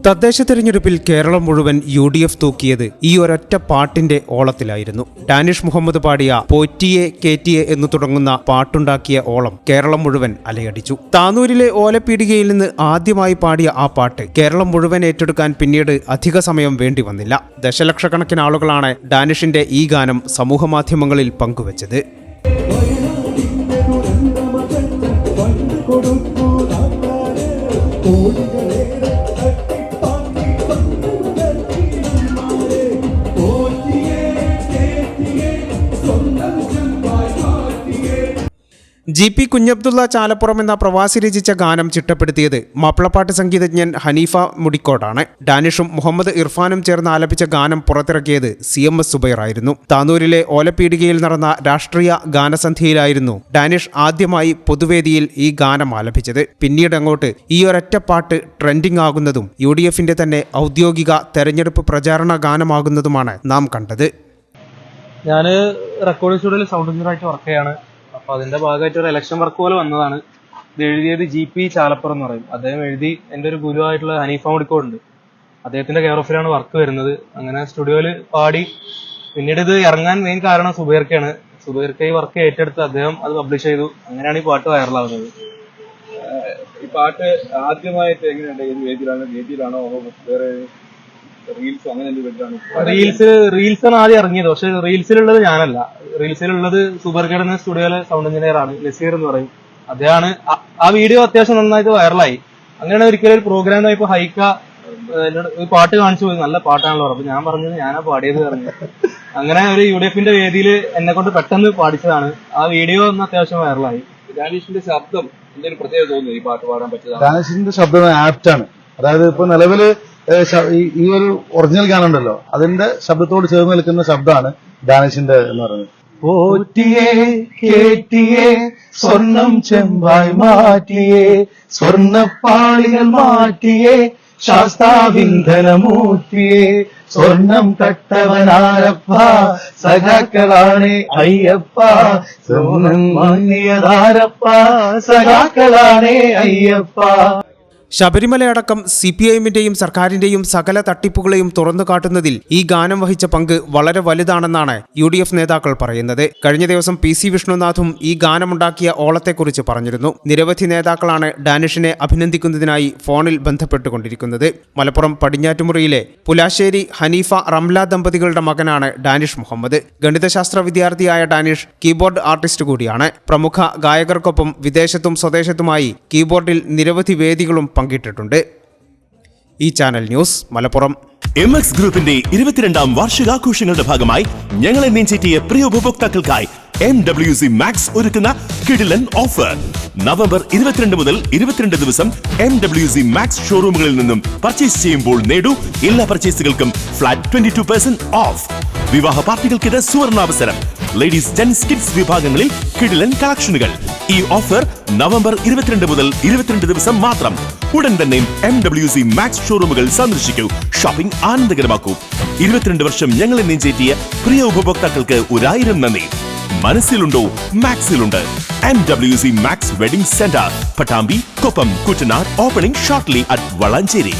തദ്ദേശ തെരഞ്ഞെടുപ്പിൽ കേരളം മുഴുവൻ UDF തൂക്കിയത് ഈ ഒരൊറ്റ പാട്ടിന്റെ ഓളത്തിലായിരുന്നു. ഡാനിഷ് മുഹമ്മദ് പാടിയ പോറ്റിയെ കേറ്റിയെ എന്ന് തുടങ്ങുന്ന പാട്ടുണ്ടാക്കിയ ഓളം കേരളം മുഴുവൻ അലയടിച്ചു. താനൂരിലെ ഓലപ്പീടികയിൽ നിന്ന് ആദ്യമായി പാടിയ ആ പാട്ട് കേരളം മുഴുവൻ ഏറ്റെടുക്കാൻ പിന്നീട് അധിക സമയം വേണ്ടി വന്നില്ല. ദശലക്ഷക്കണക്കിന് ആളുകളാണ് ഡാനിഷിന്റെ ഈ ഗാനം സമൂഹമാധ്യമങ്ങളിൽ പങ്കുവച്ചത്. GP കുഞ്ഞബ്ദുള്ള ചാലപ്പുറം എന്ന പ്രവാസി രചിച്ച ഗാനം ചിട്ടപ്പെടുത്തിയത് മാപ്പിളപ്പാട്ട് സംഗീതജ്ഞൻ ഹനീഫ മുടിക്കോടാണ്. ഡാനിഷും മുഹമ്മദ് ഇർഫാനും ചേർന്ന് ആലപിച്ച ഗാനം പുറത്തിറക്കിയത് CMS സുബൈർ ആയിരുന്നു. താനൂരിലെ ഓലപ്പീടികയിൽ നടന്ന രാഷ്ട്രീയ ഗാനസന്ധ്യയിലായിരുന്നു ഡാനിഷ് ആദ്യമായി പൊതുവേദിയിൽ ഈ ഗാനം ആലപിച്ചത്. പിന്നീട് അങ്ങോട്ട് ഈ ഒരൊറ്റ പാട്ട് ട്രെൻഡിംഗ് ആകുന്നതും UDFന്റെ തന്നെ ഔദ്യോഗിക തെരഞ്ഞെടുപ്പ് പ്രചാരണ ഗാനമാകുന്നതുമാണ് നാം കണ്ടത്. ഞാൻ റെക്കോർഡിംഗ് സ്റ്റുഡിയോയിൽ സൗണ്ട് എഞ്ചിനീയറായിട്ട് വർക്ക് ചെയ്യാണ്. അപ്പോൾ അതിന്റെ ഭാഗമായിട്ട് ഒരു ഇലക്ഷൻ വർക്ക് പോലെ വന്നതാണ്. ഇത് എഴുതിയത് GP ചാലപ്പുറം എന്ന് പറയും. അദ്ദേഹം എഴുതി എൻ്റെ ഒരു ഗുരുവായിട്ടുള്ള ഹനീഫ മുടിക്കോടുണ്ട്, അദ്ദേഹത്തിന്റെ കെയർ ഓഫിലാണ് വർക്ക് വരുന്നത്. അങ്ങനെ സ്റ്റുഡിയോയിൽ പാടി. പിന്നീട് ഇത് ഇറങ്ങാൻ മെയിൻ കാരണം സുബൈർക്കാണ്. സുബൈർക്ക് ഈ വർക്ക് ഏറ്റെടുത്ത് അദ്ദേഹം അത് പബ്ലിഷ് ചെയ്തു. അങ്ങനെയാണ് ഈ പാട്ട് വൈറലാവുന്നത്. ഈ പാട്ട് ആദ്യമായിട്ട് എങ്ങനെയുണ്ട്? ഏത് വേദിയിലാണോ വേറെ റീൽസാണ് ആദ്യം ഇറങ്ങിയത്. പക്ഷെ റീൽസിലുള്ളത് ഞാനല്ല. റീൽസിലുള്ളത് സുബൈർക്കയുടെ സ്റ്റുഡിയോയിലെ സൗണ്ട് എഞ്ചിനീയർ ആണ്, നസീർ എന്ന് പറയും. അദ്ദേഹമാണ് ആ വീഡിയോ അത്യാവശ്യം നന്നായിട്ട് വൈറലായി. അങ്ങനെയാണ് ഒരിക്കലും ഒരു പ്രോഗ്രാം പോയപ്പോ ഹൈക്ക ഒരു പാട്ട് കാണിച്ചു പോയി, നല്ല പാട്ടാണല്ലോ. അപ്പൊ ഞാൻ പറഞ്ഞത് ഞാനാ പാടിയത് പറഞ്ഞു. അങ്ങനെ ഒരു UDFന്റെ വേദിയിൽ എന്നെ കൊണ്ട് പെട്ടെന്ന് പാടിച്ചതാണ്. ആ വീഡിയോ ഒന്ന് അത്യാവശ്യം വൈറലായി. ഡാനിഷിന്റെ ശബ്ദം എന്തെങ്കിലും പ്രത്യേകത തോന്നുന്നു ഈ പാട്ട് പാടാൻ പറ്റിയത്? ഡാനിഷിന്റെ ശബ്ദം ആപ്റ്റാണ്. അതായത് ഇപ്പൊ നിലവില് ഈ ഒരു ഒറിജിനൽ ഗാനം ഉണ്ടല്ലോ, അതിന്റെ ശബ്ദത്തോട് ചേർന്ന് നിൽക്കുന്ന ശബ്ദമാണ് ഡാനിഷിന്റെ എന്ന് പറയുന്നത്. പോറ്റിയെ കേറ്റിയെ സ്വർണം ചെമ്പായി മാറ്റിയേ, സ്വർണപ്പാളികൾ മാറ്റിയേ, ശാസ്താവിന്ധനമൂർത്തിയെ, സ്വർണം കട്ടവനാരപ്പ, സഖാക്കളാണ് അയ്യപ്പ, സ്വർണം വാങ്ങിയതാരപ്പ, സഖാക്കളാണ് അയ്യപ്പ. ശബരിമലയടക്കം CPIMന്റെയും സർക്കാരിന്റെയും സകല തട്ടിപ്പുകളെയും തുറന്നു കാട്ടുന്നതിൽ ഈ ഗാനം വഹിച്ച പങ്ക് വളരെ വലുതാണെന്നാണ് UDF നേതാക്കൾ പറയുന്നത്. കഴിഞ്ഞ ദിവസം PC വിഷ്ണുനാഥും ഈ ഗാനമുണ്ടാക്കിയ ഓളത്തെക്കുറിച്ച് പറഞ്ഞിരുന്നു. നിരവധി നേതാക്കളാണ് ഡാനിഷിനെ അഭിനന്ദിക്കുന്നതിനായി ഫോണിൽ ബന്ധപ്പെട്ടുകൊണ്ടിരിക്കുന്നത്. മലപ്പുറം പടിഞ്ഞാറ്റുമുറിയിലെ പുലാശ്ശേരി ഹനീഫ റംല ദമ്പതികളുടെ മകനാണ് ഡാനിഷ് മുഹമ്മദ്. ഗണിതശാസ്ത്ര വിദ്യാർത്ഥിയായ ഡാനിഷ് കീബോർഡ് ആർട്ടിസ്റ്റ് കൂടിയാണ്. പ്രമുഖ ഗായകർക്കൊപ്പം വിദേശത്തും സ്വദേശത്തുമായി കീബോർഡിൽ നിരവധി വേദികളും പങ്കിട്ടിട്ടുണ്ട്. ഈ ചാനൽ ന്യൂസ് മലപ്പുറം. MX ഗ്രൂപ്പിന്റെ 22ാം വാർഷികാഘോഷങ്ങളുടെ ഭാഗമായി ഞങ്ങളെ നെഞ്ചേറ്റിയ പ്രിയ ഉപഭോക്താക്കൾക്കായി MWC Max ഒരുക്കുന്ന കിടിലൻ ഓഫർ. നവംബർ 22 മുതൽ 22 ദിവസം MWC Max ഷോറൂമുകളിൽ നിന്നും പർച്ചേസ് ചെയ്യുമ്പോൾ നേടൂ എല്ലാ പർച്ചേസുകൾക്കും ഫ്ലാറ്റ് 22% ഓഫ്. വിവാഹ പാർട്ടികൾക്കിത് സുവർണാവസരം. ലേഡീസ് ജെന്റ്സ് കിഡ്സ് വിഭാഗങ്ങളിൽ കിടിലൻ കളക്ഷനുകൾ. ഈ ഓഫർ നവംബർ 22 മുതൽ 22 ദിവസം മാത്രം. ഉടൻ തന്നെ MWC Max ഷോറൂമുകൾ സന്ദർശിക്കൂ, ഷോപ്പിംഗ് ആനന്ദകരമാക്കൂ. 22 വർഷം ഞങ്ങളെ നെഞ്ചേറ്റിയ പ്രിയ ഉപഭോക്താക്കൾക്ക് 1000 നന്ദി. മനസ്സിലുണ്ടോ മാക്സിലുണ്ട്. MWC Max wedding centre, Pattambi, Koppam, Kuttanad. Opening shortly at Valanchery.